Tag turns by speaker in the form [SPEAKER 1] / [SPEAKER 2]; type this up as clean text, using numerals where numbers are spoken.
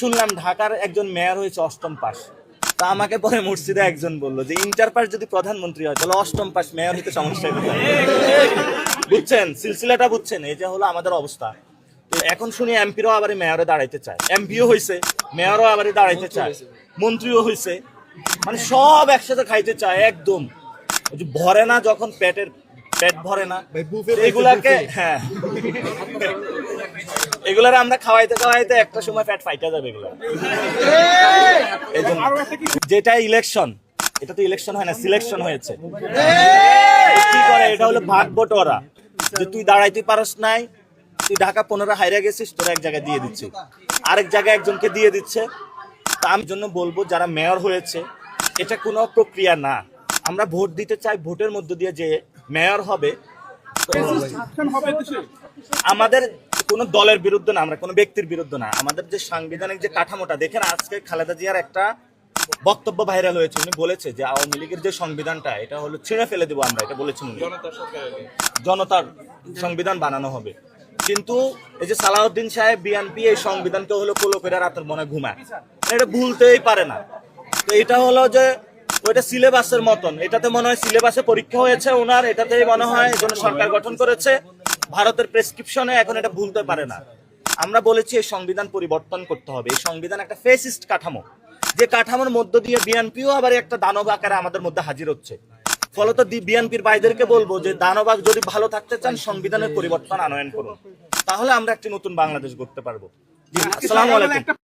[SPEAKER 1] শুনলাম ঢাকার একজন মেয়র হয়েছে অষ্টম পাস। তা আমাকে পরে মুর্শিদে একজন বললো যে ইন্টার পাস যদি প্রধানমন্ত্রী হয় তাহলে অষ্টম পাস মেয়র হইতে সমস্যা কোথায়? বুঝছেন সিলসিলাটা, বুঝছেন? এই যে হলো আমাদের অবস্থা। তো এখন শুনি এমপিরও আবার মেয়রে দাঁড়াইতে চায়, এমপিও হয়েছে, মেয়রও আবার দাঁড়াইতে চায়, মন্ত্রীও হয়েছে, মানে সব একসাথে খাইতে চায় একদম। ওই যে ভরে না, যখন পেট ভরে না, এগুলাকে হ্যাঁ এগুলার আমরা খাওয়াইতে খাওয়াইতে একটা সময় পেট ফাইটা যাবে এগুলা। এই জন্য যেটা ইলেকশন, এটা তো ইলেকশন হয় না, সিলেকশন হয়েছে। কি করে? এটা হলো ভাগ বটোয়ারা, যে তুই দাঁড়াইতে পারস নাই, তুই ঢাকা 15 হাইরা গেছিস, তোরা এক জায়গায় দিয়ে দিচ্ছে, আরেক জায়গায় একজনকে দিয়ে দিচ্ছে। তা আমি জন্য বলবো যারা মেয়র হয়েছে, এটা কোনো প্রক্রিয়া না। আমরা ভোট দিতে চাই, ভোটের মধ্য দিয়ে যে মেয়র হবে, আমাদের কোনো দলের বিরুদ্ধে না, আমরা কোনো ব্যক্তির বিরুদ্ধে না, আমাদের যে সাংবিধানিক যে কাঠামোটা দেখেন। আজকে খালেদা জিয়ার একটা বক্তব্য ভাইরাল হয়েছে, উনি বলেছে যে আওয়ামী লীগের যে সংবিধানটা এটা হলো ছিঁড়ে ফেলে দেবো আমরা, এটা বলেছেন উনি, জনতার সংবিধান বানানো হবে। কিন্তু এই যে সালাউদ্দিন সাহেব বিএনপি এই সংবিধানকে হলো কোলো করে রাতের মনে ঘুমায়, এটা ভুলতেই পারে না। তো এটা হলো যে ওইটা সিলেবাসের মতন, এটাতে মনে হয় সিলেবাসে পরীক্ষা হয়েছে ওনার, এটাতেই মনে হয় এজন্য সরকার গঠন করেছে, ভারতের প্রেসক্রিপশনে এখন এটা ভুলতে পারে না। আমরা বলেছি এই সংবিধান পরিবর্তন করতে হবে। এই সংবিধান একটা ফেসিস্ট কাঠামো, যে কাঠামোর মধ্য দিয়ে বিএনপিও আবার একটা দানব আকারে আমাদের মধ্যে হাজির হচ্ছে। ফলত বিএনপির ভাইদেরকে বলবো যে দানবাগ যদি ভালো থাকতে চান, সংবিধানের পরিবর্তন আনয়ন করুন, তাহলে আমরা একটি নতুন বাংলাদেশ গড়তে পারবো। আসসালামু আলাইকুম।